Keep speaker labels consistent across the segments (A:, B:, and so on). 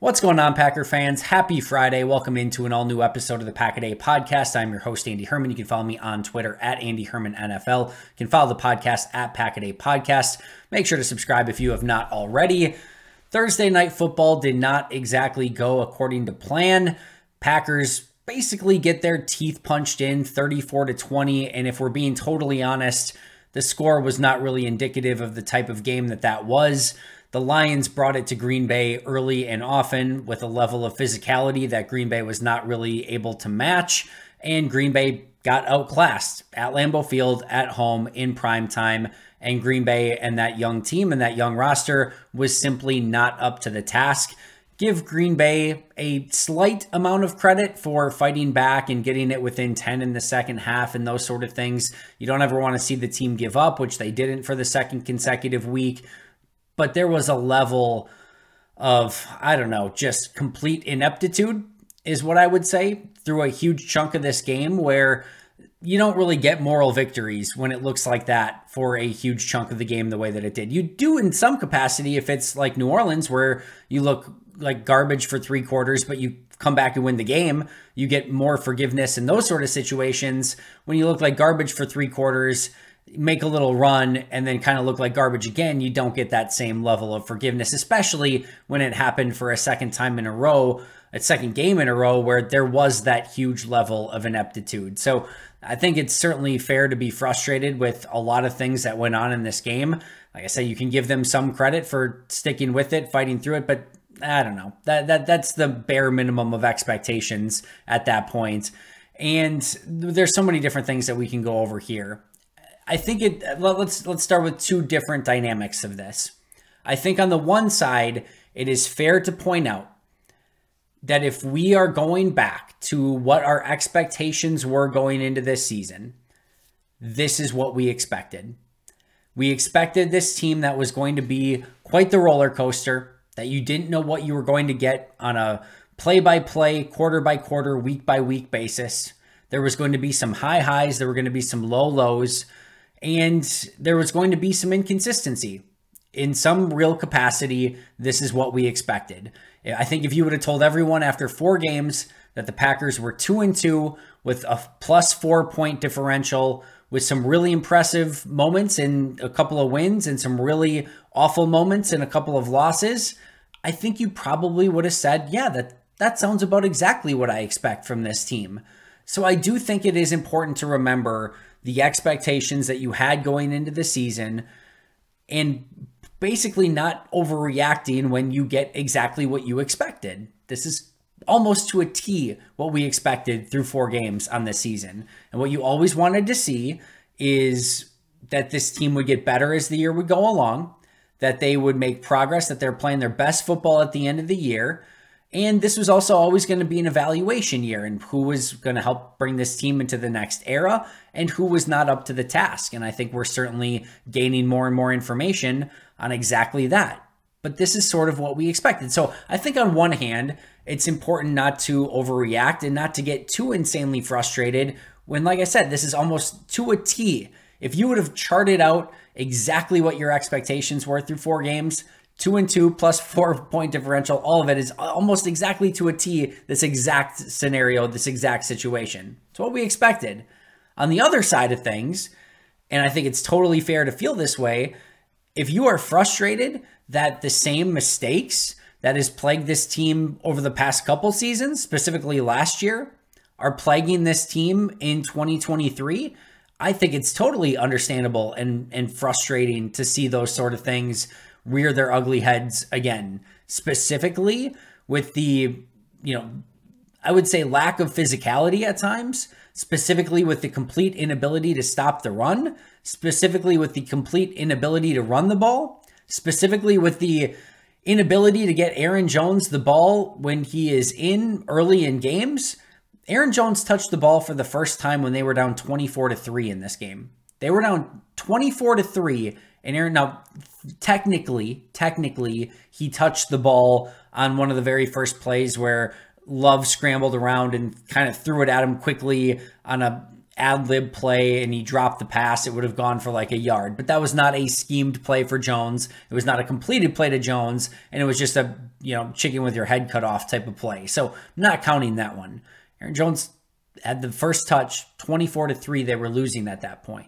A: What's going on, Packer fans? Happy Friday. Welcome into an all-new episode of the Pack-A-Day podcast. I'm your host, Andy Herman. You can follow me on Twitter at AndyHermanNFL. You can follow the podcast at Pack-A-Day Podcast. Make sure to subscribe if you have not already. Thursday night football did not exactly go according to plan. Packers basically get their teeth punched in 34-20, and if we're being totally honest, the score was not really indicative of the type of game that was. The Lions brought it to Green Bay early and often with a level of physicality that Green Bay was not really able to match, and Green Bay got outclassed at Lambeau Field at home in prime time, and Green Bay and that young team and that young roster was simply not up to the task. Give Green Bay a slight amount of credit for fighting back and getting it within 10 in the second half and those sort of things. You don't ever want to see the team give up, which they didn't for the second consecutive week. But there was a level of, just complete ineptitude is what I would say through a huge chunk of this game, where you don't really get moral victories when it looks like that for a huge chunk of the game the way that it did. You do in some capacity if it's like New Orleans, where you look like garbage for 3 quarters, but you come back and win the game. You get more forgiveness in those sort of situations. When you look like garbage for 3 quarters, make a little run, and then kind of look like garbage again, you don't get that same level of forgiveness, especially when it happened for a second game in a row where there was that huge level of ineptitude. So I think it's certainly fair to be frustrated with a lot of things that went on in this game. Like I said, you can give them some credit for sticking with it, fighting through it, but I don't know. That's the bare minimum of expectations at that point. And there's so many different things that we can go over here. I think let's start with 2 different dynamics of this. I think on the one side, it is fair to point out that if we are going back to what our expectations were going into this season, this is what we expected. We expected this team that was going to be quite the roller coaster, that you didn't know what you were going to get on a play-by-play, quarter-by-quarter, week-by-week basis. There was going to be some high highs, there were going to be some low lows, and there was going to be some inconsistency. In some real capacity, this is what we expected. I think if you would have told everyone after 4 games that the Packers were 2-2 with a +4 point differential, with some really impressive moments and a couple of wins and some really awful moments and a couple of losses, I think you probably would have said, yeah, that sounds about exactly what I expect from this team. So I do think it is important to remember the expectations that you had going into the season and basically not overreacting when you get exactly what you expected. This is almost to a T what we expected through 4 games on this season. And what you always wanted to see is that this team would get better as the year would go along, that they would make progress, that they're playing their best football at the end of the year. And this was also always going to be an evaluation year, and who was going to help bring this team into the next era and who was not up to the task. And I think we're certainly gaining more and more information on exactly that. But this is sort of what we expected. So I think on one hand, it's important not to overreact and not to get too insanely frustrated when, like I said, this is almost to a T. If you would have charted out exactly what your expectations were through 4 games, 2-2 +4 point differential, all of it is almost exactly to a T, this exact scenario, this exact situation. It's what we expected. On the other side of things, and I think it's totally fair to feel this way, if you are frustrated that the same mistakes that has plagued this team over the past couple seasons, specifically last year, are plaguing this team in 2023, I think it's totally understandable and frustrating to see those sort of things rear their ugly heads again, specifically with the, I would say lack of physicality at times, specifically with the complete inability to stop the run, specifically with the complete inability to run the ball, specifically with the inability to get Aaron Jones the ball when he is in early in games. Aaron Jones touched the ball for the first time when they were down 24-3 in this game. They were down 24-3, and Aaron, now technically, he touched the ball on one of the very first plays where Love scrambled around and kind of threw it at him quickly on a ad-lib play and he dropped the pass, it would have gone for like a yard. But that was not a schemed play for Jones. It was not a completed play to Jones, and it was just a, chicken with your head cut off type of play. So I'm not counting that one. Aaron Jones had the first touch, 24-3, they were losing at that point.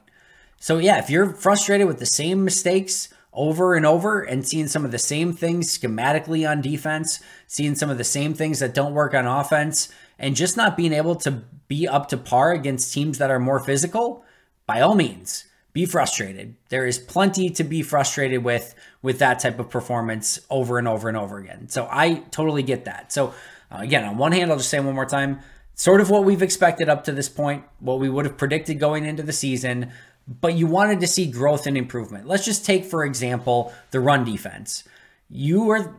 A: So yeah, if you're frustrated with the same mistakes over and over and seeing some of the same things schematically on defense, seeing some of the same things that don't work on offense, and just not being able to be up to par against teams that are more physical, by all means, be frustrated. There is plenty to be frustrated with that type of performance over and over and over again. So I totally get that. So again, on one hand, I'll just say one more time, sort of what we've expected up to this point, what we would have predicted going into the season, but you wanted to see growth and improvement. Let's just take, for example, the run defense. You were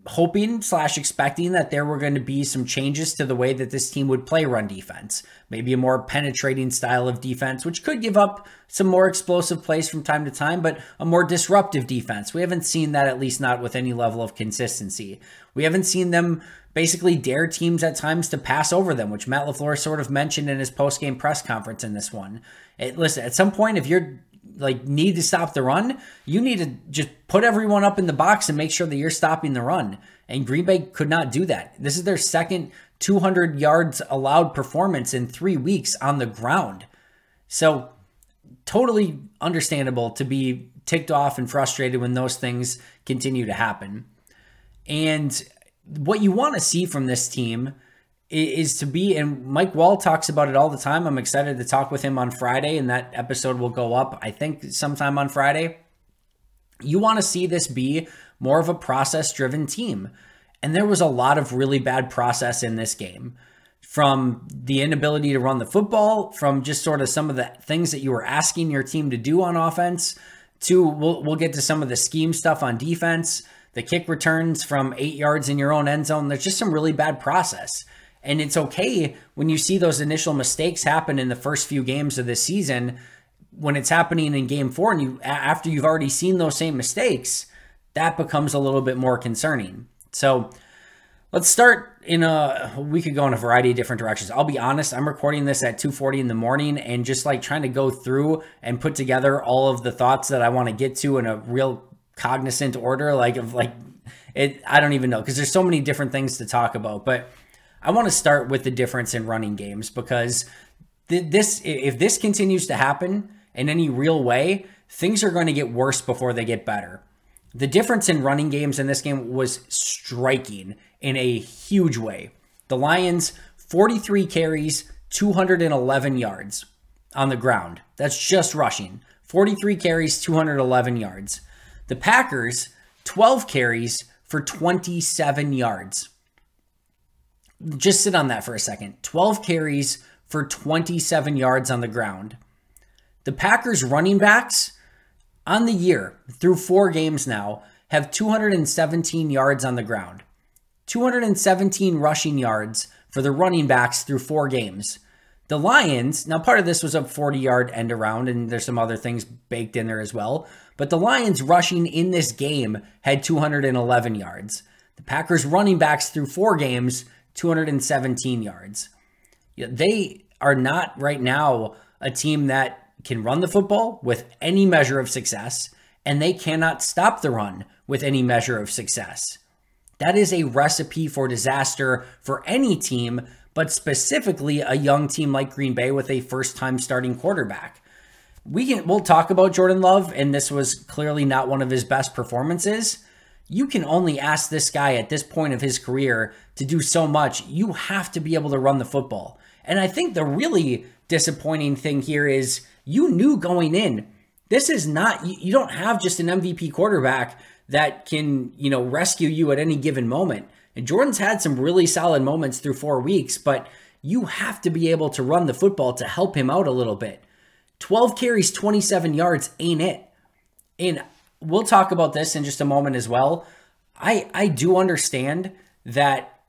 A: hoping / expecting that there were going to be some changes to the way that this team would play run defense. Maybe a more penetrating style of defense, which could give up some more explosive plays from time to time, but a more disruptive defense. We haven't seen that, at least not with any level of consistency. We haven't seen them basically dare teams at times to pass over them, which Matt LaFleur sort of mentioned in his post-game press conference in this one. Listen, at some point, if you're need to stop the run, you need to just put everyone up in the box and make sure that you're stopping the run. And Green Bay could not do that. This is their second 200 yards allowed performance in 3 weeks on the ground. So totally understandable to be ticked off and frustrated when those things continue to happen. And what you want to see from this team is to be, and Mike Wall talks about it all the time. I'm excited to talk with him on Friday, and that episode will go up, I think, sometime on Friday. You want to see this be more of a process-driven team. And there was a lot of really bad process in this game. From the inability to run the football, from just sort of some of the things that you were asking your team to do on offense, to we'll get to some of the scheme stuff on defense, the kick returns from 8 yards in your own end zone. There's just some really bad process. And it's okay when you see those initial mistakes happen in the first few games of this season. When it's happening in game 4 and after you've already seen those same mistakes, that becomes a little bit more concerning. So let's start we could go in a variety of different directions. I'll be honest, I'm recording this at 2:40 in the morning and just trying to go through and put together all of the thoughts that I want to get to in a real cognizant order, I don't even know, because there's so many different things to talk about. But I want to start with the difference in running games, because if this continues to happen in any real way, things are going to get worse before they get better. The difference in running games in this game was striking in a huge way. The Lions, 43 carries, 211 yards on the ground. That's just rushing. 43 carries, 211 yards. The Packers, 12 carries for 27 yards. Just sit on that for a second. 12 carries for 27 yards on the ground. The Packers running backs on the year, through 4 games now, have 217 yards on the ground. 217 rushing yards for the running backs through 4 games. The Lions, now part of this was a 40-yard end around, and there's some other things baked in there as well, but the Lions rushing in this game had 211 yards. The Packers running backs through 4 games, 217 yards. They are not right now a team that can run the football with any measure of success, and they cannot stop the run with any measure of success. That is a recipe for disaster for any team, but specifically a young team like Green Bay with a first-time starting quarterback. We'll talk about Jordan Love, and this was clearly not one of his best performances. You can only ask this guy at this point of his career to do so much. You have to be able to run the football. And I think the really disappointing thing here is you knew going in, this is not, you don't have just an MVP quarterback that can, rescue you at any given moment. And Jordan's had some really solid moments through 4 weeks, but you have to be able to run the football to help him out a little bit. 12 carries, 27 yards ain't it. And we'll talk about this in just a moment as well. I do understand that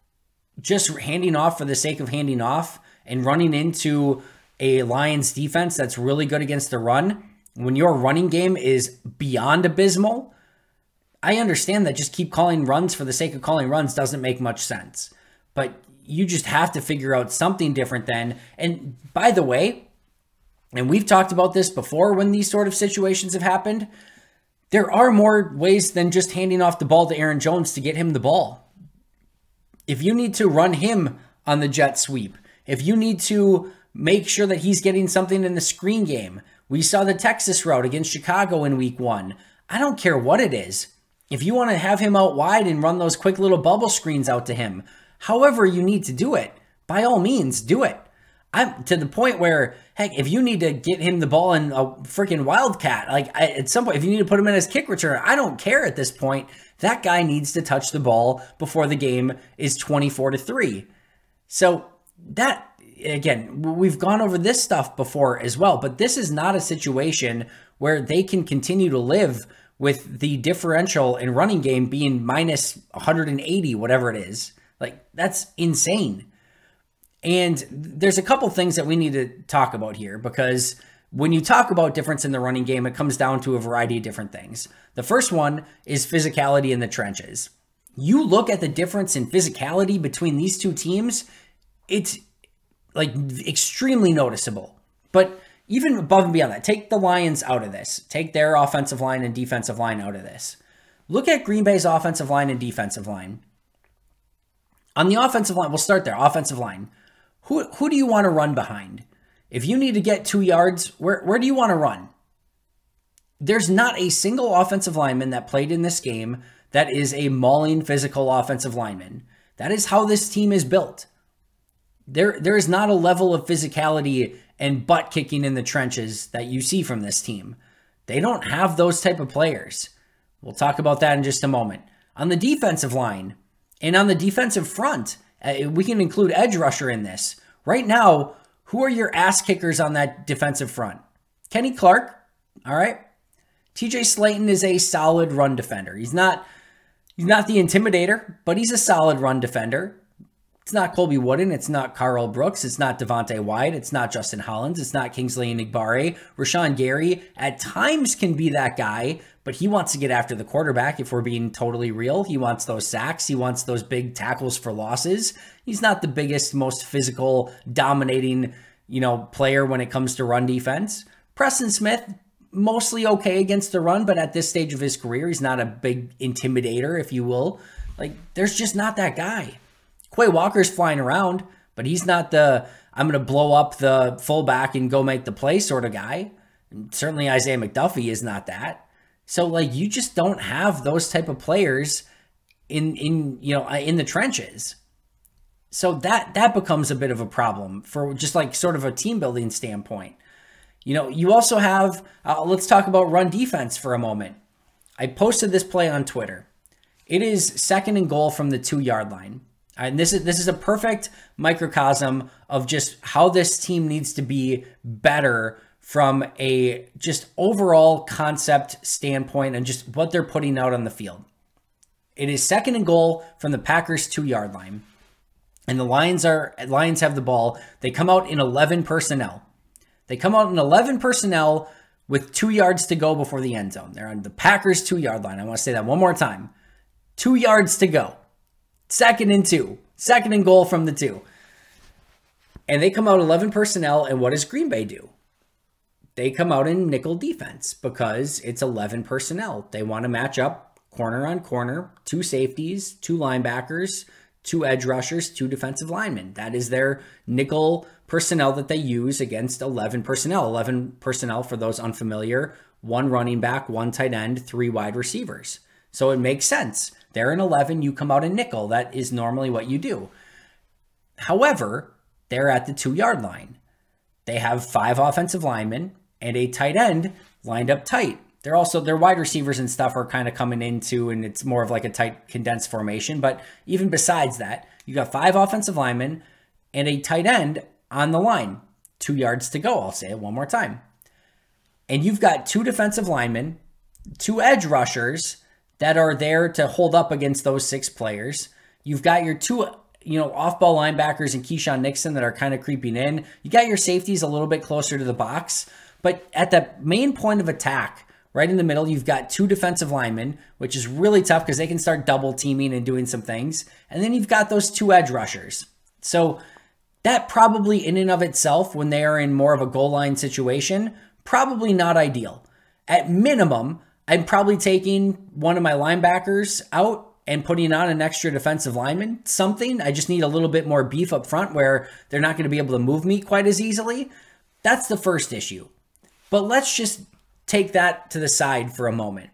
A: just handing off for the sake of handing off and running into a Lions defense that's really good against the run, when your running game is beyond abysmal, I understand that just keep calling runs for the sake of calling runs doesn't make much sense. But you just have to figure out something different then. And by the way, And we've talked about this before when these sort of situations have happened. There are more ways than just handing off the ball to Aaron Jones to get him the ball. If you need to run him on the jet sweep, if you need to make sure that he's getting something in the screen game, we saw the Texas route against Chicago in week 1. I don't care what it is. If you want to have him out wide and run those quick little bubble screens out to him, however you need to do it, by all means, do it. I'm to the point where, heck, if you need to get him the ball in a freaking wildcat, at some point, if you need to put him in as kick returner, I don't care at this point. That guy needs to touch the ball before the game is 24-3. So that, again, we've gone over this stuff before as well, but this is not a situation where they can continue to live with the differential in running game being minus 180, whatever it is. That's insane. And there's a couple things that we need to talk about here, because when you talk about difference in the running game, it comes down to a variety of different things. The first one is physicality in the trenches. You look at the difference in physicality between these two teams, it's extremely noticeable. But even above and beyond that, take the Lions out of this. Take their offensive line and defensive line out of this. Look at Green Bay's offensive line and defensive line. On the offensive line, we'll start there, offensive line. Who do you want to run behind? If you need to get 2 yards, where do you want to run? There's not a single offensive lineman that played in this game that is a mauling physical offensive lineman. That is how this team is built. There is not a level of physicality and butt kicking in the trenches that you see from this team. They don't have those type of players. We'll talk about that in just a moment. On the defensive line and on the defensive front, we can include edge rusher in this. Right now, who are your ass kickers on that defensive front? Kenny Clark, all right? TJ Slayton is a solid run defender. He's not the intimidator, but he's a solid run defender. It's not Colby Wooden. It's not Carl Brooks. It's not Devontae Wyatt. It's not Justin Hollins. It's not Kingsley Enagbare. Rashawn Gary at times can be that guy, but he wants to get after the quarterback if we're being totally real. He wants those sacks. He wants those big tackles for losses. He's not the biggest, most physical, dominating, player when it comes to run defense. Preston Smith, mostly okay against the run, but at this stage of his career, he's not a big intimidator, if you will. There's just not that guy. Quay Walker's flying around, but he's not the, I'm going to blow up the fullback and go make the play sort of guy. And certainly Isaiah McDuffie is not that. So you just don't have those type of players in the trenches. So that becomes a bit of a problem for just sort of a team building standpoint. You also have, let's talk about run defense for a moment. I posted this play on Twitter. It is 2nd and goal from the 2-yard line. And this is a perfect microcosm of just how this team needs to be better from a just overall concept standpoint and just what they're putting out on the field. It is 2nd and goal from the Packers 2-yard line. And the Lions have the ball. They come out in 11 personnel. They come out in 11 personnel with 2 yards to go before the end zone. They're on the Packers 2-yard line. I want to say that one more time. 2 yards to go. 2nd and 2. 2nd and goal from the 2. And they come out 11 personnel, and what does Green Bay do? They come out in nickel defense because it's 11 personnel. They want to match up corner on corner, 2 safeties, 2 linebackers, 2 edge rushers, 2 defensive linemen. That is their nickel personnel that they use against 11 personnel. 11 personnel, for those unfamiliar, 1 running back, 1 tight end, 3 wide receivers. So it makes sense. They're in 11, you come out in nickel. That is normally what you do. However, they're at the 2-yard line. They have 5 offensive linemen and a tight end lined up tight. Their wide receivers and stuff are kind of coming into, and it's more of a tight condensed formation. But even besides that, you got 5 offensive linemen and a tight end on the line. 2 yards to go. I'll say it one more time. And you've got 2 defensive linemen, 2 edge rushers that are there to hold up against those 6 players. You've got your 2, off-ball linebackers and Keyshawn Nixon that are kind of creeping in. You got your safeties a little bit closer to the box. But at the main point of attack, right in the middle, you've got 2 defensive linemen, which is really tough because they can start double teaming and doing some things. And then you've got those 2 edge rushers. So That probably in and of itself, when they are in more of a goal line situation, probably not ideal. At minimum, I'm probably taking one of my linebackers out and putting on an extra defensive lineman, something. I just need a little bit more beef up front where they're not going to be able to move me quite as easily. That's the first issue. But let's just take that to the side for a moment.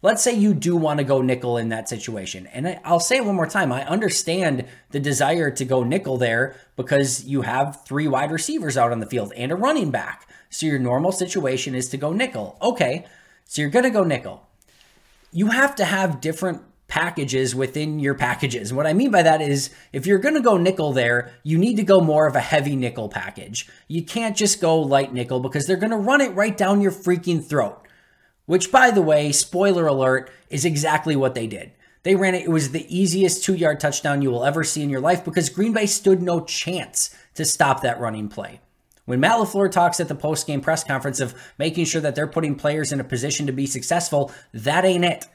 A: Let's say you do want to go nickel in that situation. And I'll say it one more time. I understand the desire to go nickel there because you have 3 wide receivers out on the field and a running back. So your normal situation is to go nickel. Okay, so you're going to go nickel. You have to have different packages within your packages. What I mean by that is if you're going to go nickel there, you need to go more of a heavy nickel package. You can't just go light nickel because they're going to run it right down your freaking throat. Which, by the way, spoiler alert, is exactly what they did. They ran it. It was the easiest 2-yard touchdown you will ever see in your life because Green Bay stood no chance to stop that running play. When Matt LaFleur talks at the post-game press conference of making sure that they're putting players in a position to be successful, that ain't it.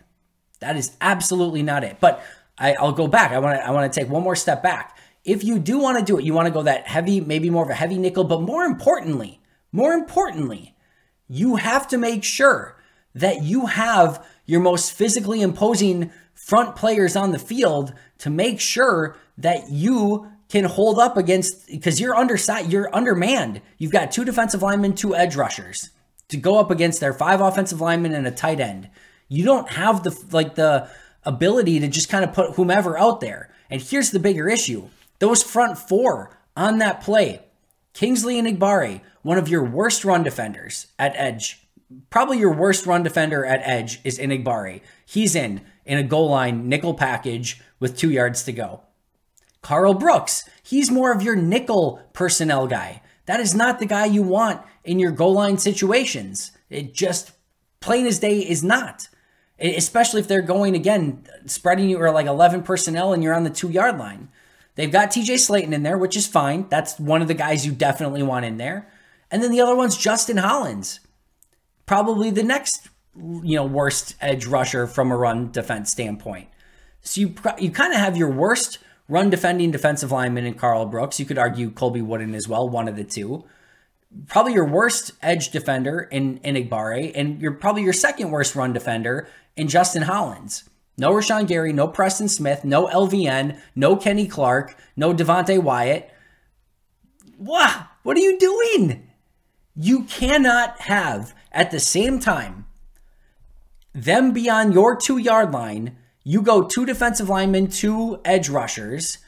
A: That is absolutely not it. But I'll go back. I want to take one more step back. If you do want to do it, you want to go that heavy, maybe more of a heavy nickel, but more importantly, you have to make sure that you have your most physically imposing front players on the field to make sure that you can hold up against, because you're undersized, you're undermanned. You've got 2 defensive linemen, 2 edge rushers to go up against their 5 offensive linemen and a tight end. You don't have the ability to just kind of put whomever out there. And here's the bigger issue. Those front 4 on that play, Kingsley and Igbare, one of your worst run defenders at edge. Probably your worst run defender at edge is Inigbare. He's in a goal line nickel package with 2 yards to go. Carl Brooks, he's more of your nickel personnel guy. That is not the guy you want in your goal line situations. It just, plain as day, is not. Especially if they're going, again, spreading you or like 11 personnel and you're on the 2-yard line. They've got TJ Slayton in there, which is fine. That's one of the guys you definitely want in there. And then the other one's Justin Hollins. Probably the next, worst edge rusher from a run defense standpoint. So you kind of have your worst run defending defensive lineman in Carl Brooks. You could argue Colby Wooden as well, one of the two. Probably your worst edge defender in Igbare, and probably your second worst run defender in Justin Hollins. No Rashawn Gary, no Preston Smith, no LVN, no Kenny Clark, no Devontae Wyatt. What are you doing? You cannot have, at the same time, them be on your 2-yard line, you go 2 defensive linemen, 2 edge rushers,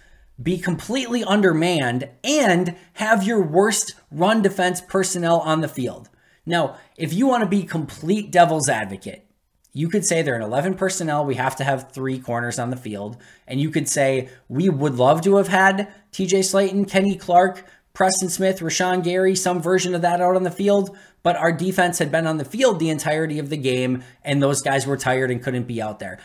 A: be completely undermanned, and have your worst run defense personnel on the field. Now, if you want to be complete devil's advocate, you could say they're in 11 personnel, we have to have 3 corners on the field, and you could say we would love to have had TJ Slayton, Kenny Clark, Preston Smith, Rashawn Gary, some version of that out on the field, but our defense had been on the field the entirety of the game, and those guys were tired and couldn't be out there.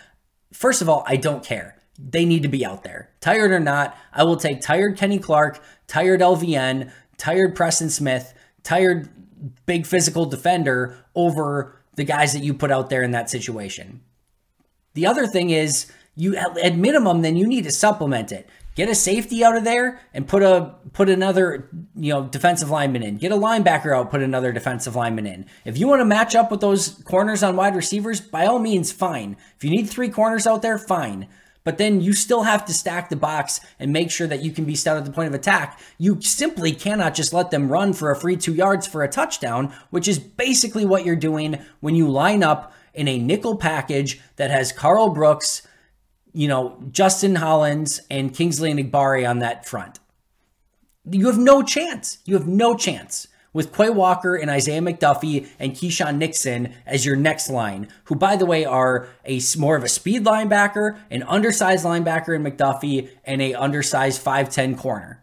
A: First of all, I don't care. They need to be out there. Tired or not, I will take tired Kenny Clark, tired LVN, tired Preston Smith, tired big physical defender over the guys that you put out there in that situation. The other thing is, you at minimum, then you need to supplement it. Get a safety out of there and put another defensive lineman in. Get a linebacker out, put another defensive lineman in. If you want to match up with those corners on wide receivers, by all means, fine. If you need 3 corners out there, fine. But then you still have to stack the box and make sure that you can be stout at the point of attack. You simply cannot just let them run for a free 2 yards for a touchdown, which is basically what you're doing when you line up in a nickel package that has Carl Brooks, Justin Hollins, and Kingsley and Igbare on that front. You have no chance. You have no chance with Quay Walker and Isaiah McDuffie and Keyshawn Nixon as your next line, who, by the way, are more of a speed linebacker, an undersized linebacker in McDuffie, and a undersized 5'10 corner.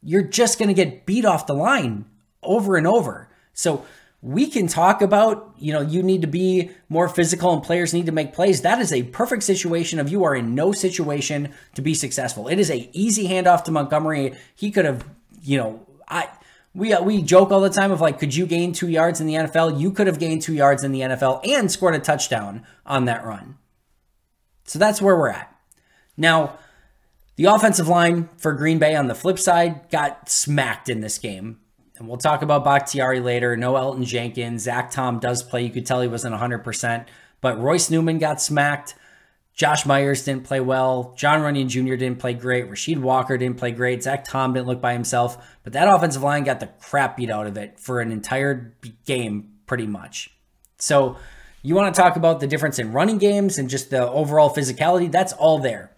A: You're just going to get beat off the line over and over. So we can talk about, you need to be more physical and players need to make plays. That is a perfect situation of you are in no situation to be successful. It is a easy handoff to Montgomery. He could have, we joke all the time of like, could you gain 2 yards in the NFL? You could have gained 2 yards in the NFL and scored a touchdown on that run. So that's where we're at. Now, The offensive line for Green Bay on the flip side got smacked in this game. And we'll talk about Bakhtiari later. No Elton Jenkins. Zach Tom does play. You could tell he wasn't 100%. But Royce Newman got smacked. Josh Myers didn't play well. John Runyon Jr. didn't play great. Rasheed Walker didn't play great. Zach Tom didn't look by himself. But that offensive line got the crap beat out of it for an entire game, pretty much. So you want to talk about the difference in running games and just the overall physicality, that's all there.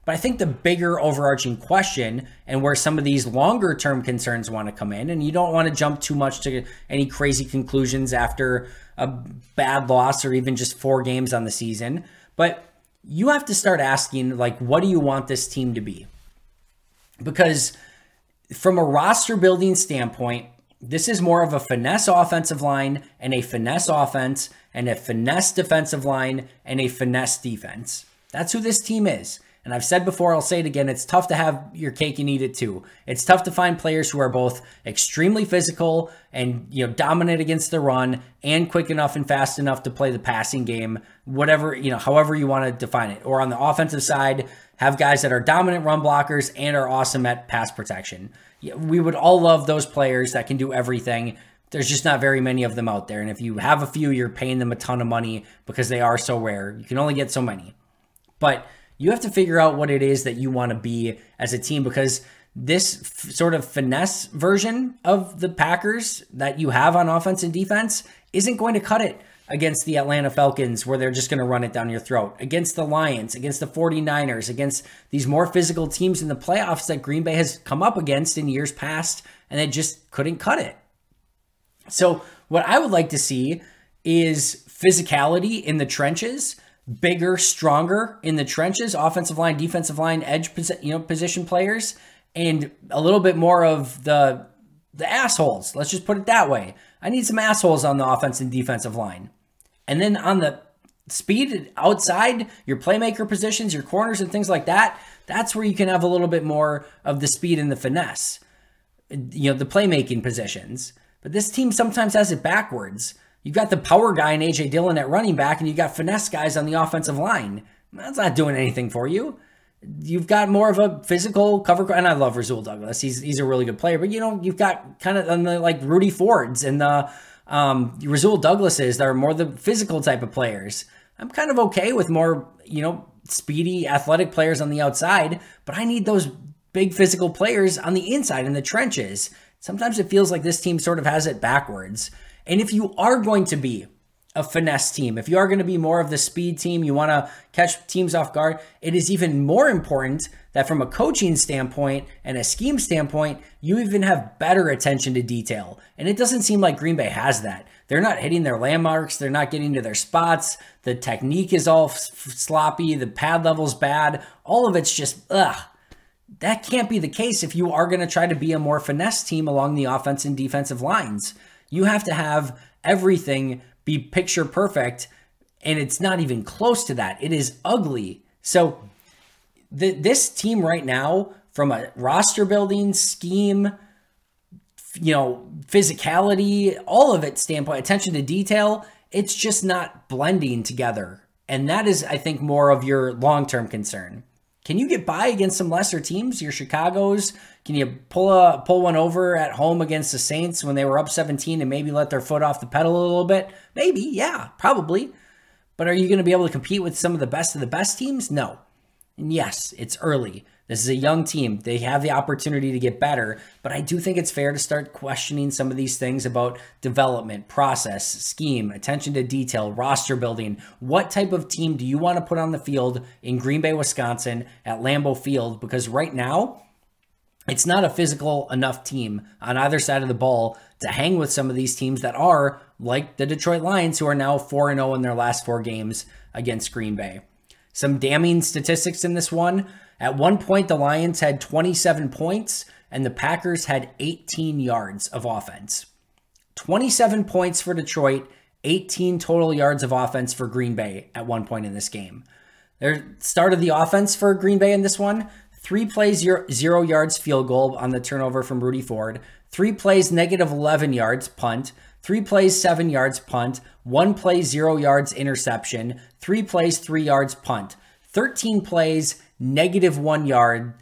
A: But I think the bigger overarching question and where some of these longer term concerns want to come in, and you don't want to jump too much to any crazy conclusions after a bad loss or even just 4 games on the season, but you have to start asking, like, what do you want this team to be? Because from a roster building standpoint, this is more of a finesse offensive line and a finesse offense and a finesse defensive line and a finesse defense. That's who this team is. And I've said before, I'll say it again, it's tough to have your cake and eat it too. It's tough to find players who are both extremely physical and, dominant against the run and quick enough and fast enough to play the passing game, whatever, however you want to define it. Or on the offensive side, have guys that are dominant run blockers and are awesome at pass protection. We would all love those players that can do everything. There's just not very many of them out there. And if you have a few, you're paying them a ton of money because they are so rare. You can only get so many. But you have to figure out what it is that you want to be as a team, because this sort of finesse version of the Packers that you have on offense and defense isn't going to cut it against the Atlanta Falcons, where they're just going to run it down your throat, against the Lions, against the 49ers, against these more physical teams in the playoffs that Green Bay has come up against in years past, and they just couldn't cut it. So what I would like to see is physicality in the trenches, bigger, stronger in the trenches, offensive line, defensive line, edge position players, and a little bit more of the assholes. Let's just put it that way. I need some assholes on the offense and defensive line. And then on the speed outside, your playmaker positions, your corners and things like that, that's where you can have a little bit more of the speed and the finesse, the playmaking positions. But this team sometimes has it backwards. You've got the power guy in A.J. Dillon at running back, and you've got finesse guys on the offensive line. That's not doing anything for you. You've got more of a physical cover, and I love Rasul Douglas. He's a really good player, but you've got kind of like Rudy Fords and the Rasul Douglases that are more the physical type of players. I'm kind of okay with more, speedy, athletic players on the outside, but I need those big physical players on the inside in the trenches. Sometimes it feels like this team sort of has it backwards. And if you are going to be a finesse team, if you are going to be more of the speed team, you want to catch teams off guard, it is even more important that from a coaching standpoint and a scheme standpoint, you even have better attention to detail. And it doesn't seem like Green Bay has that. They're not hitting their landmarks. They're not getting to their spots. The technique is all sloppy. The pad level's bad. All of it's just, ugh. That can't be the case if you are going to try to be a more finesse team along the offense and defensive lines. You have to have everything be picture perfect, and it's not even close to that. It is ugly. So this team right now, from a roster building, scheme, physicality, all of it standpoint, attention to detail, it's just not blending together. And that is, I think, more of your long-term concern. Can you get by against some lesser teams, your Chicagos? Can you pull one over at home against the Saints when they were up 17 and maybe let their foot off the pedal a little bit? Maybe, yeah, probably. But are you going to be able to compete with some of the best teams? No. And yes, it's early. This is a young team. They have the opportunity to get better, but I do think it's fair to start questioning some of these things about development, process, scheme, attention to detail, roster building. What type of team do you want to put on the field in Green Bay, Wisconsin at Lambeau Field? Because right now, it's not a physical enough team on either side of the ball to hang with some of these teams that are like the Detroit Lions, who are now 4-0 in their last 4 games against Green Bay. Some damning statistics in this one. At one point, the Lions had 27 points and the Packers had 18 yards of offense. 27 points for Detroit, 18 total yards of offense for Green Bay at one point in this game. Their start of the offense for Green Bay in this one, 3 plays, 0 yards field goal on the turnover from Rudy Ford, 3 plays, negative 11 yards punt, 3 plays, 7 yards punt, 1 play, 0 yards interception, 3 plays, 3 yards punt. 13 plays, -1 yard,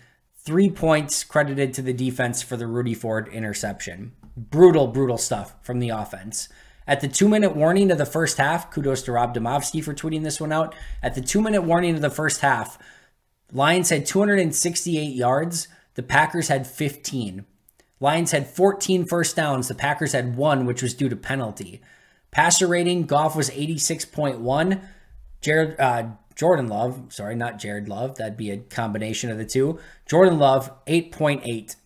A: 3 points credited to the defense for the Rudy Ford interception. Brutal, brutal stuff from the offense. At the 2-minute warning of the first half, kudos to Rob Domofsky for tweeting this one out. At the 2-minute warning of the first half, Lions had 268 yards. The Packers had 15. Lions had 14 first downs. The Packers had 1, which was due to penalty. Passer rating, Goff was 86.1. Jordan Love, sorry, not Jared Love. That'd be a combination of the two. Jordan Love, 8.8.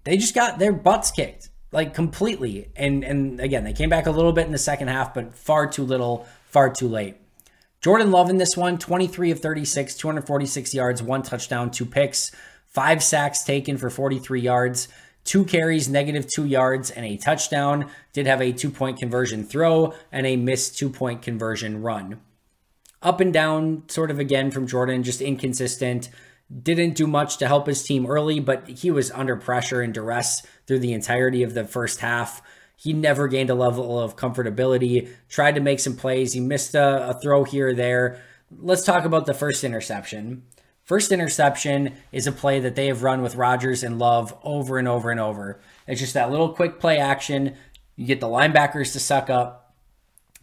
A: They just got their butts kicked, like completely. And again, they came back a little bit in the second half, but far too little, far too late. Jordan Love in this one, 23 of 36, 246 yards, 1 touchdown, 2 picks, 5 sacks taken for 43 yards, 2 carries, -2 yards, and a touchdown. Did have a 2-point conversion throw and a missed 2-point conversion run. Up and down sort of again from Jordan, just inconsistent. Didn't do much to help his team early, but he was under pressure and duress through the entirety of the first half. He never gained a level of comfortability, tried to make some plays. He missed a throw here or there. Let's talk about the first interception. First interception is a play that they have run with Rodgers and Love over and over and over. It's just that little quick play action. You get the linebackers to suck up.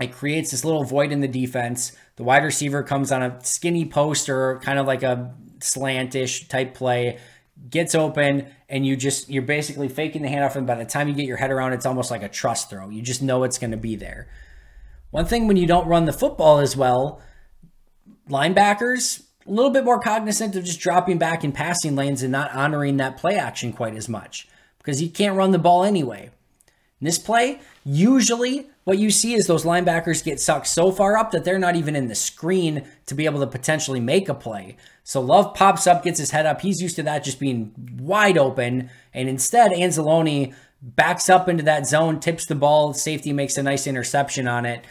A: It creates this little void in the defense. The wide receiver comes on a skinny post or kind of like a slantish type play, gets open, and you're basically faking the handoff, and by the time you get your head around, it's almost like a trust throw. You just know it's going to be there. One thing when you don't run the football as well, linebackers, a little bit more cognizant of just dropping back in passing lanes and not honoring that play action quite as much because you can't run the ball anyway. In this play, usually what you see is those linebackers get sucked so far up that they're not even in the screen to be able to potentially make a play. So Love pops up, gets his head up. He's used to that just being wide open. And instead, Anzalone backs up into that zone, tips the ball. Safety makes a nice interception on it.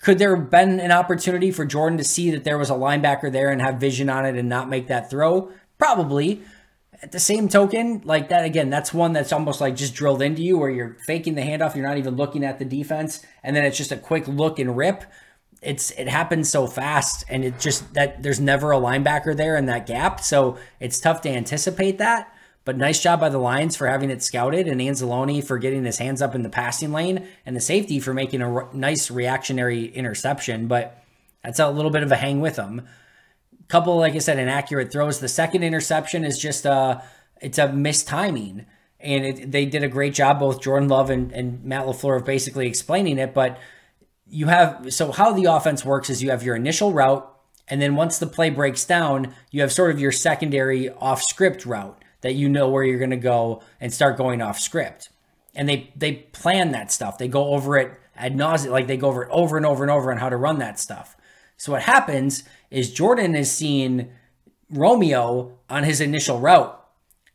A: Could there have been an opportunity for Jordan to see that there was a linebacker there and have vision on it and not make that throw? Probably. At the same token, like that, again, that's one that's almost like just drilled into you where you're faking the handoff. You're not even looking at the defense. And then it's just a quick look and rip. It happens so fast. And it just that there's never a linebacker there in that gap. So it's tough to anticipate that. But nice job by the Lions for having it scouted and Anzalone for getting his hands up in the passing lane and the safety for making a nice reactionary interception. But that's a little bit of a hang with him. Couple, like I said, inaccurate throws. The second interception is just it's a mistiming. And they did a great job, both Jordan Love and Matt LaFleur, of basically explaining it. But you have, so how the offense works is you have your initial route, and then once the play breaks down, you have sort of your secondary off-script route that you know where you're going to go and start going off script. And they plan that stuff. They go over it ad nauseum, like they go over it over and over and over on how to run that stuff. So what happens is Jordan is seeing Romeo on his initial route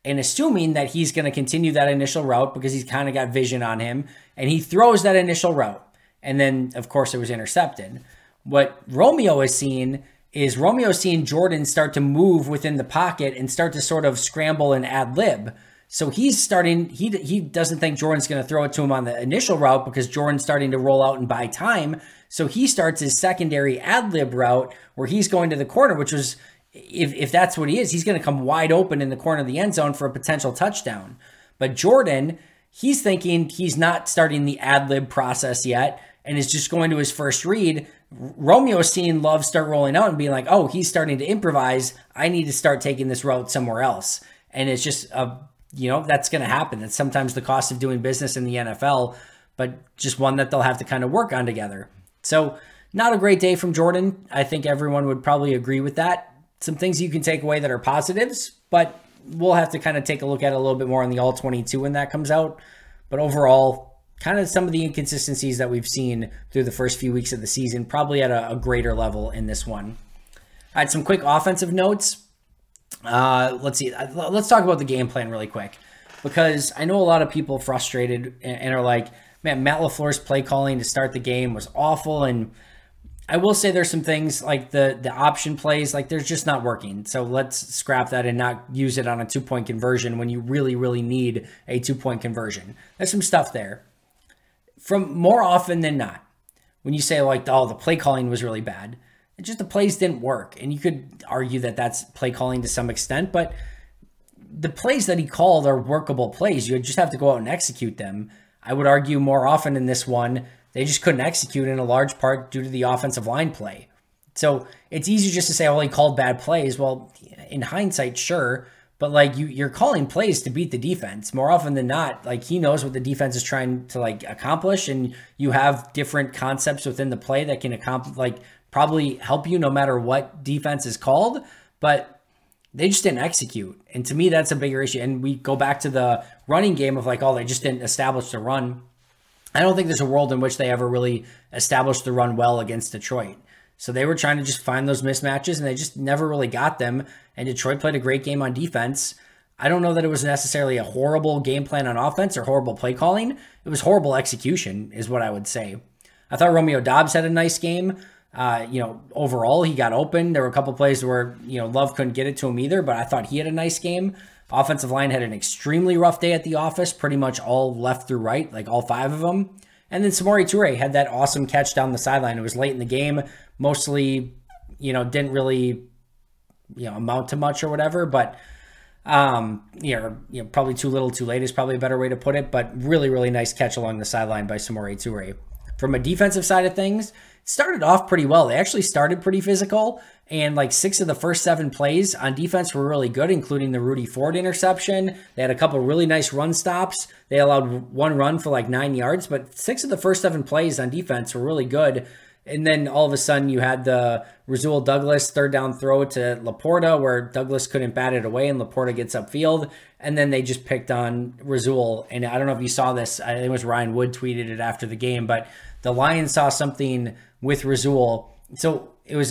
A: and assuming that he's going to continue that initial route because he's kind of got vision on him, and he throws that initial route. And then, of course, it was intercepted. What Romeo is seeing Jordan start to move within the pocket and start to sort of scramble and ad lib. So he's starting, he doesn't think Jordan's going to throw it to him on the initial route because Jordan's starting to roll out and buy time. So he starts his secondary ad lib route where he's going to the corner, which was, if that's what he is, he's going to come wide open in the corner of the end zone for a potential touchdown. But Jordan, he's thinking he's not starting the ad lib process yet and is just going to his first read. Romeo's seeing Love start rolling out and being like, oh, he's starting to improvise. I need to start taking this route somewhere else. And it's just, that's going to happen. That's sometimes the cost of doing business in the NFL, but just one that they'll have to kind of work on together. So not a great day from Jordan. I think everyone would probably agree with that. Some things you can take away that are positives, but we'll have to kind of take a look at it a little bit more on the All-22 when that comes out. But overall, kind of some of the inconsistencies that we've seen through the first few weeks of the season, probably at a greater level in this one. I had some quick offensive notes. Let's see. Let's talk about the game plan really quick, because I know a lot of people frustrated and are like, man, Matt LaFleur's play calling to start the game was awful. And I will say there's some things like the option plays, like they're just not working. So let's scrap that and not use it on a 2-point conversion when you really, really need a 2-point conversion. There's some stuff there. From more often than not, when you say like, oh, the play calling was really bad, the plays didn't work. And you could argue that that's play calling to some extent, but the plays that he called are workable plays. You just have to go out and execute them. I would argue more often in this one, they just couldn't execute in a large part due to the offensive line play. So it's easy just to say, well, he called bad plays. Well, in hindsight, sure. But like you're calling plays to beat the defense more often than not. Like he knows what the defense is trying to like accomplish, and you have different concepts within the play that can accomplish, like probably help you no matter what defense is called. But they just didn't execute, and to me that's a bigger issue. And we go back to the running game of like, oh, they just didn't establish the run. I don't think there's a world in which they ever really established the run well against Detroit. So they were trying to just find those mismatches, and they just never really got them. And Detroit played a great game on defense. I don't know that it was necessarily a horrible game plan on offense or horrible play calling. It was horrible execution is what I would say. I thought Romeo Doubs had a nice game. Overall, he got open. There were a couple plays where, Love couldn't get it to him either, but I thought he had a nice game. Offensive line had an extremely rough day at the office, pretty much all left through right, like all 5 of them. And then Samori Toure had that awesome catch down the sideline. It was late in the game, mostly, didn't really, amount to much or whatever, but, probably too little too late is probably a better way to put it, but really, really nice catch along the sideline by Samori Toure. From a defensive side of things, it started off pretty well. They actually started pretty physical, and like 6 of the first 7 plays on defense were really good, including the Rudy Ford interception. They had a couple really nice run stops. They allowed 1 run for like 9 yards, but 6 of the first 7 plays on defense were really good. And then all of a sudden you had the Rasul Douglas 3rd down throw to Laporta where Douglas couldn't bat it away and Laporta gets upfield. And then they just picked on Rasul. And I don't know if you saw this. I think it was Ryan Wood tweeted it after the game, but the Lions saw something with Rasul. So it was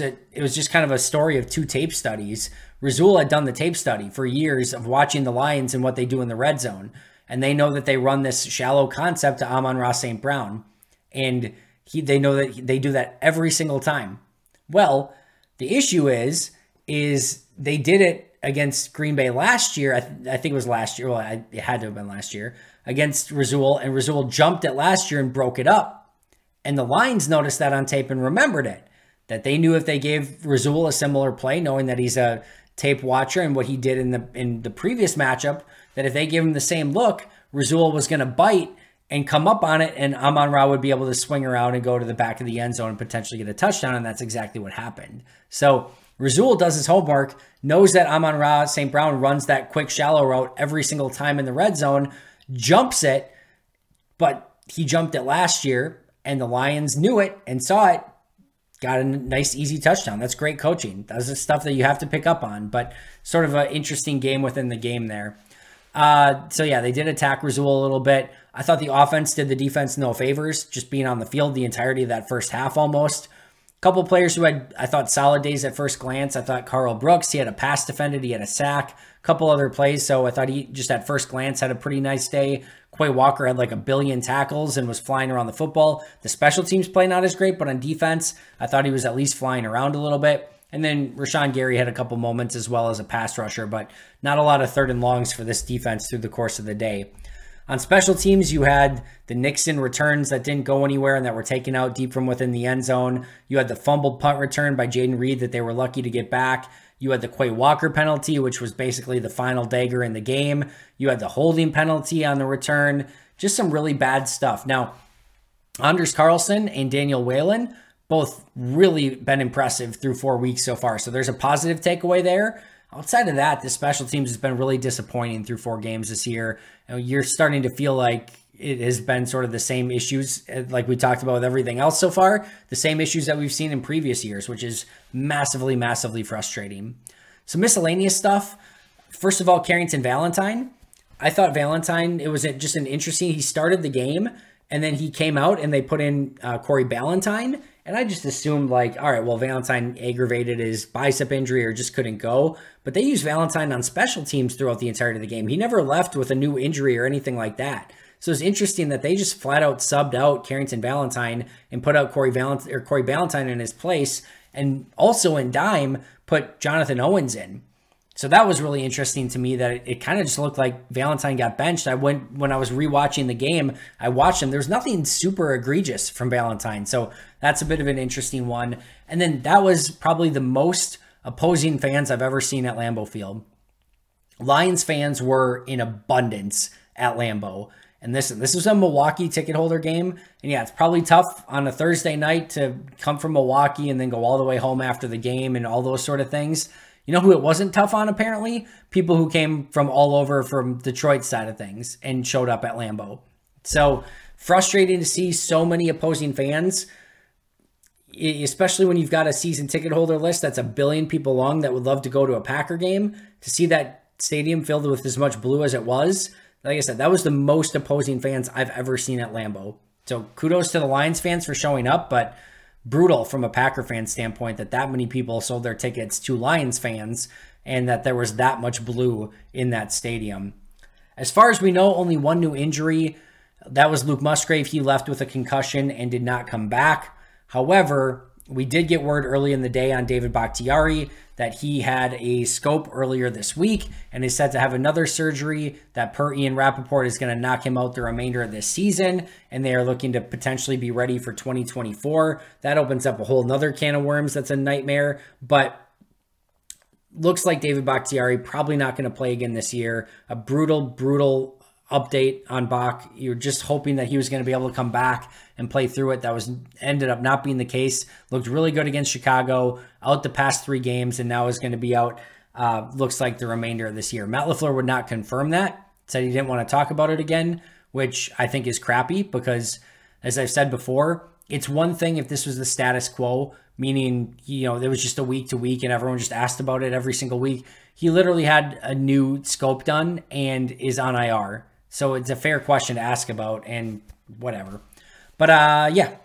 A: just kind of a story of 2 tape studies. Rasul had done the tape study for years of watching the Lions and what they do in the red zone. And they know that they run this shallow concept to Amon-Ra St. Brown. And they know that they do that every single time. Well, the issue is they did it against Green Bay last year. I think it was last year. Well, it had to have been last year against Rasul, and Rasul jumped it last year and broke it up. And the Lions noticed that on tape and remembered it, that they knew if they gave Rasul a similar play, knowing that he's a tape watcher and what he did in the previous matchup, that if they gave him the same look, Rasul was going to bite and come up on it, and Amon-Ra would be able to swing around and go to the back of the end zone and potentially get a touchdown, and that's exactly what happened. So Rasul does his homework, knows that Amon-Ra St. Brown runs that quick shallow route every single time in the red zone, jumps it, but he jumped it last year, and the Lions knew it and saw it, got a nice, easy touchdown. That's great coaching. That's the stuff that you have to pick up on, but sort of an interesting game within the game there. So yeah, they did attack Rasul a little bit. I thought the offense did the defense no favors, just being on the field the entirety of that first half almost. A couple of players who had, I thought, solid days at first glance. I thought Carl Brooks, he had a pass defended, he had a sack, a couple other plays. So I thought he just at first glance had a pretty nice day. Quay Walker had like 1 billion tackles and was flying around the football. The special teams play not as great, but on defense, I thought he was at least flying around a little bit. And then Rashawn Gary had a couple moments as well as a pass rusher, but not a lot of 3rd and longs for this defense through the course of the day. On special teams, you had the Nixon returns that didn't go anywhere and that were taken out deep from within the end zone. You had the fumbled punt return by Jaden Reed that they were lucky to get back. You had the Quay Walker penalty, which was basically the final dagger in the game. You had the holding penalty on the return. Just some really bad stuff. Now, Anders Carlson and Daniel Whalen both really been impressive through 4 weeks so far. So there's a positive takeaway there. Outside of that, the special teams has been really disappointing through 4 games this year. You're starting to feel like it has been sort of the same issues, like we talked about with everything else so far, the same issues that we've seen in previous years, which is massively, massively frustrating. Some miscellaneous stuff. First of all, Carrington Valentine. I thought Valentine, it was just an interesting, he started the game, and then he came out and they put in Corey Ballantyne. And I just assumed like, all right, well, Valentine aggravated his bicep injury or just couldn't go. But they used Valentine on special teams throughout the entirety of the game. He never left with a new injury or anything like that. So it's interesting that they just flat out subbed out Carrington Valentine and put out Corey Ballantyne in his place. And also in dime, put Jonathan Owens in. So that was really interesting to me that it kind of just looked like Valentine got benched. When I was rewatching the game, I watched him. There's nothing super egregious from Valentine. So that's a bit of an interesting one. And then that was probably the most opposing fans I've ever seen at Lambeau Field. Lions fans were in abundance at Lambeau. And this was a Milwaukee ticket holder game. And yeah, it's probably tough on a Thursday night to come from Milwaukee and then go all the way home after the game and all those sort of things. You know who it wasn't tough on, apparently? People who came from all over from Detroit side of things and showed up at Lambeau. So frustrating to see so many opposing fans, especially when you've got a season ticket holder list that's 1 billion people long that would love to go to a Packer game. To see that stadium filled with as much blue as it was, like I said, that was the most opposing fans I've ever seen at Lambeau. So kudos to the Lions fans for showing up, but brutal from a Packer fan standpoint that many people sold their tickets to Lions fans and that there was that much blue in that stadium. As far as we know, only one new injury. That was Luke Musgrave. He left with a concussion and did not come back. However, we did get word early in the day on David Bakhtiari that he had a scope earlier this week and is set to have another surgery that, per Ian Rappaport, is going to knock him out the remainder of this season. And they are looking to potentially be ready for 2024. That opens up a whole nother can of worms. That's a nightmare. But looks like David Bakhtiari probably not going to play again this year. A brutal update on Bach. You're just hoping that he was going to be able to come back and play through it. That ended up not being the case. Looked really good against Chicago, out the past 3 games, and now is going to be out, looks like the remainder of this year. Matt LaFleur would not confirm that, said he didn't want to talk about it again, which I think is crappy because, as I've said before, it's one thing if this was the status quo, meaning, it was just a week to week and everyone just asked about it every single week. He literally had a new scope done and is on IR. So it's a fair question to ask about and whatever. But yeah,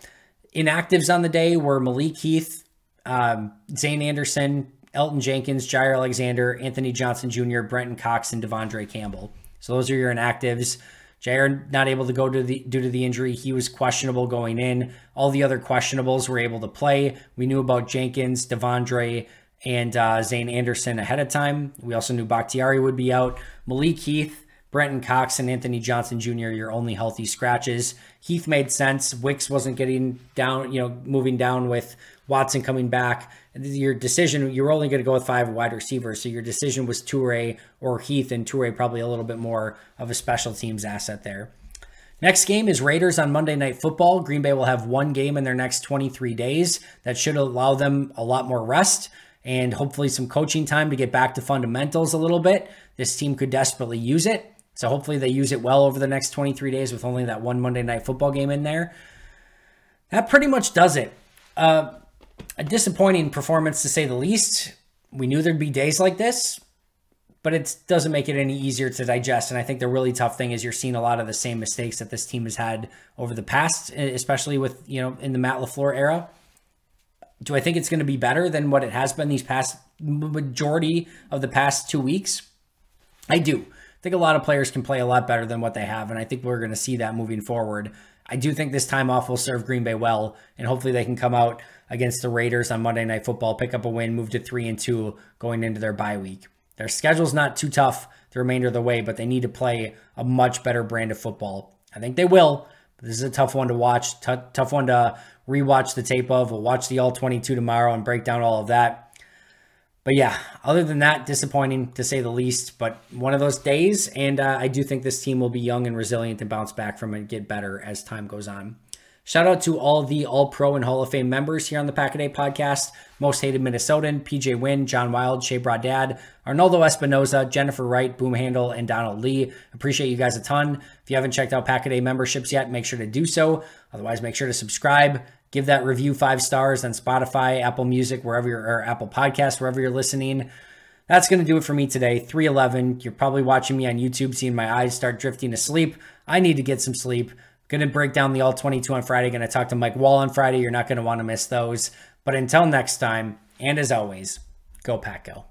A: inactives on the day were Malik Heath, Zane Anderson, Elton Jenkins, Jair Alexander, Anthony Johnson Jr., Brenton Cox, and Devondre Campbell. So those are your inactives. Jair not able to go due to the injury. He was questionable going in. All the other questionables were able to play. We knew about Jenkins, Devondre, and Zane Anderson ahead of time. We also knew Bakhtiari would be out. Malik Heath, Brenton Cox, and Anthony Johnson Jr., your only healthy scratches. Heath made sense. Wicks wasn't getting down, moving down with Watson coming back. Your decision, you were only going to go with 5 wide receivers, so your decision was Toure or Heath, and Toure probably a little bit more of a special teams asset there. Next game is Raiders on Monday Night Football. Green Bay will have 1 game in their next 23 days. That should allow them a lot more rest and hopefully some coaching time to get back to fundamentals a little bit. This team could desperately use it. So hopefully they use it well over the next 23 days with only that 1 Monday Night Football game in there. That pretty much does it. A disappointing performance to say the least. We knew there'd be days like this, but it doesn't make it any easier to digest. And I think the really tough thing is you're seeing a lot of the same mistakes that this team has had over the past, especially with, in the Matt LaFleur era. Do I think it's going to be better than what it has been these past majority of the past 2 weeks? I do. I think a lot of players can play a lot better than what they have, and I think we're going to see that moving forward. I do think this time off will serve Green Bay well, and hopefully they can come out against the Raiders on Monday Night Football, pick up a win, move to 3-2 going into their bye week. Their schedule's not too tough the remainder of the way, but they need to play a much better brand of football. I think they will, but this is a tough one to watch, tough one to rewatch the tape of. We'll watch the All-22 tomorrow and break down all of that. But yeah, other than that, disappointing to say the least, but one of those days. And I do think this team will be young and resilient to bounce back from it and get better as time goes on. Shout out to all the All-Pro and Hall of Fame members here on the Pack-A-Day podcast. Most Hated Minnesotan, PJ Wynn, John Wild, Shea Bradad, Arnoldo Espinoza, Jennifer Wright, Boom Handle, and Donald Lee. Appreciate you guys a ton. If you haven't checked out Pack-A-Day memberships yet, make sure to do so. Otherwise, make sure to subscribe. Give that review 5 stars on Spotify, Apple Music, or Apple Podcasts, wherever you're listening. That's going to do it for me today. 3:11. You're probably watching me on YouTube, seeing my eyes start drifting to sleep. I need to get some sleep. Going to break down the All-22 on Friday. Going to talk to Mike Wall on Friday. You're not going to want to miss those. But until next time, and as always, go Pack Go.